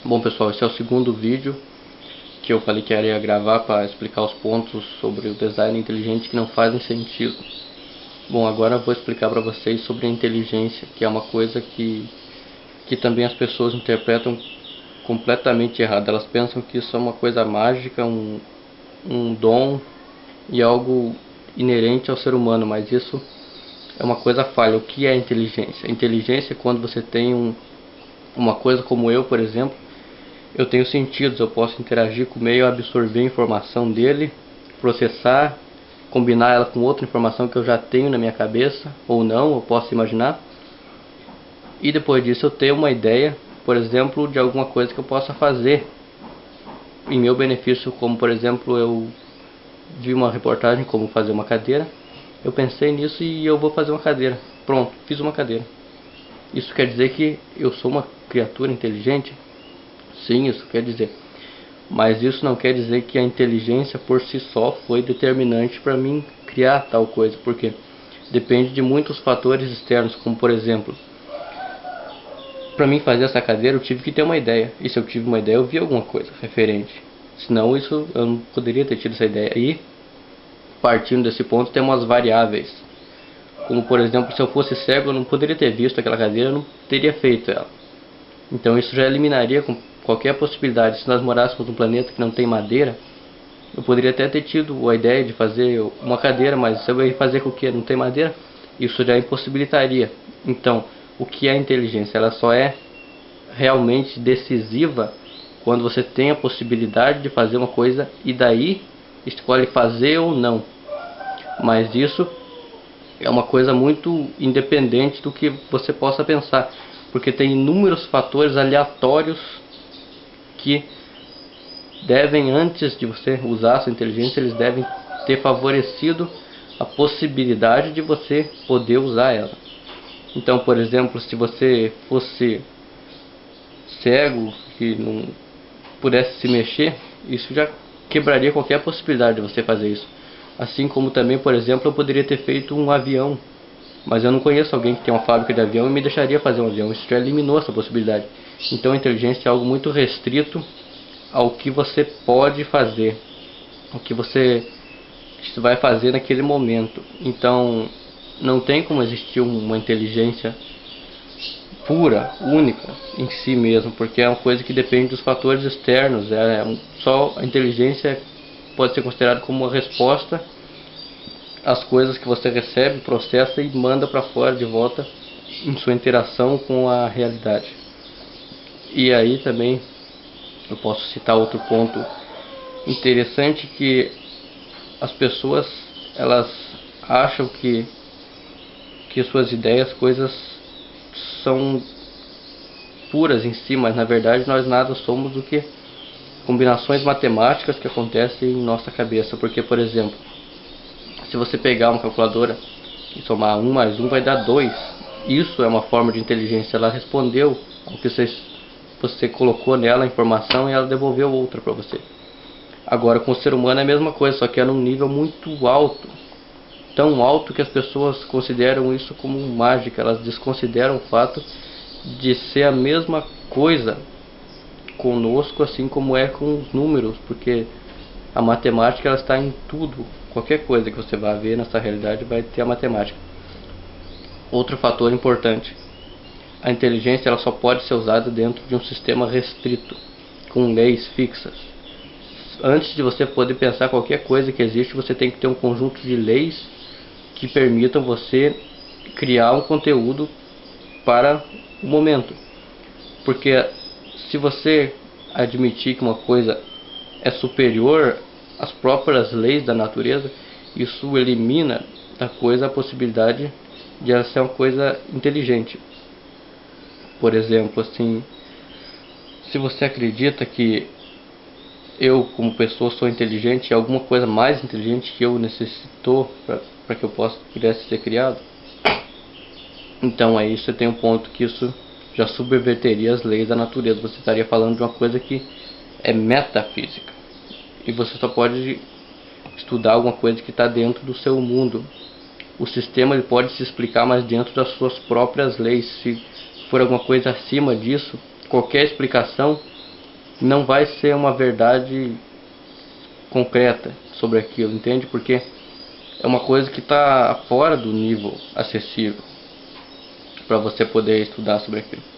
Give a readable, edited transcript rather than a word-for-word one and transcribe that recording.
Bom pessoal, esse é o segundo vídeo que eu falei que iria gravar para explicar os pontos sobre o design inteligente que não fazem sentido. Bom, agora eu vou explicar para vocês sobre a inteligência, que é uma coisa que também as pessoas interpretam completamente errado. Elas pensam que isso é uma coisa mágica, um dom e algo inerente ao ser humano, mas isso é uma coisa falha. O que é inteligência? Inteligência é quando você tem uma coisa como eu, por exemplo. Eu tenho sentidos, eu posso interagir com o meio, absorver a informação dele, processar, combinar ela com outra informação que eu já tenho na minha cabeça, ou não, eu posso imaginar. E depois disso eu tenho uma ideia, por exemplo, de alguma coisa que eu possa fazer em meu benefício, como por exemplo, eu vi uma reportagem como fazer uma cadeira, eu pensei nisso e eu vou fazer uma cadeira. Pronto, fiz uma cadeira. Isso quer dizer que eu sou uma criatura inteligente? Sim, isso quer dizer. Mas isso não quer dizer que a inteligência por si só foi determinante para mim criar tal coisa, porque depende de muitos fatores externos, como por exemplo, para mim fazer essa cadeira eu tive que ter uma ideia. E se eu tive uma ideia, eu vi alguma coisa referente. Senão isso eu não poderia ter tido essa ideia. E partindo desse ponto tem umas variáveis. Como por exemplo, se eu fosse cego eu não poderia ter visto aquela cadeira, eu não teria feito ela. Então isso já eliminaria qualquer possibilidade. Se nós morássemos num planeta que não tem madeira, eu poderia até ter tido a ideia de fazer uma cadeira, mas se eu ia fazer com que não tem madeira, isso já impossibilitaria. Então, o que é a inteligência? Ela só é realmente decisiva quando você tem a possibilidade de fazer uma coisa e daí escolhe fazer ou não. Mas isso é uma coisa muito independente do que você possa pensar, porque tem inúmeros fatores aleatórios que devem, antes de você usar a sua inteligência, eles devem ter favorecido a possibilidade de você poder usar ela. Então, por exemplo, se você fosse cego, que não pudesse se mexer, isso já quebraria qualquer possibilidade de você fazer isso. Assim como também, por exemplo, eu poderia ter feito um avião, mas eu não conheço alguém que tem uma fábrica de avião e me deixaria fazer um avião. Isso já eliminou essa possibilidade. Então a inteligência é algo muito restrito ao que você pode fazer, o que você vai fazer naquele momento. Então não tem como existir uma inteligência pura, única em si mesmo, porque é uma coisa que depende dos fatores externos. Só a inteligência pode ser considerada como uma resposta às coisas que você recebe, processa e manda para fora de volta em sua interação com a realidade. E aí também eu posso citar outro ponto interessante, que as pessoas elas acham que suas ideias, coisas são puras em si, mas na verdade nós nada somos do que combinações matemáticas que acontecem em nossa cabeça. Porque, por exemplo, se você pegar uma calculadora e somar 1 mais 1 vai dar 2. Isso é uma forma de inteligência. Ela respondeu ao que você colocou nela a informação e ela devolveu outra para você. Agora com o ser humano é a mesma coisa, só que é num nível muito alto. Tão alto que as pessoas consideram isso como mágica. Elas desconsideram o fato de ser a mesma coisa conosco, assim como é com os números, porque a matemática ela está em tudo. Qualquer coisa que você vai ver nessa realidade vai ter a matemática. Outro fator importante: a inteligência ela só pode ser usada dentro de um sistema restrito, com leis fixas. Antes de você poder pensar qualquer coisa que existe, você tem que ter um conjunto de leis que permitam você criar um conteúdo para o momento. Porque se você admitir que uma coisa é superior às próprias leis da natureza, isso elimina da coisa a possibilidade de ela ser uma coisa inteligente. Por exemplo, assim, se você acredita que eu como pessoa sou inteligente e alguma coisa mais inteligente que eu necessitou para que eu pudesse ser criado, então aí você tem um ponto que isso já subverteria as leis da natureza. Você estaria falando de uma coisa que é metafísica, e você só pode estudar alguma coisa que está dentro do seu mundo. O sistema ele pode se explicar, mas dentro das suas próprias leis. Se for alguma coisa acima disso, qualquer explicação não vai ser uma verdade concreta sobre aquilo, entende? Porque é uma coisa que está fora do nível acessível para você poder estudar sobre aquilo.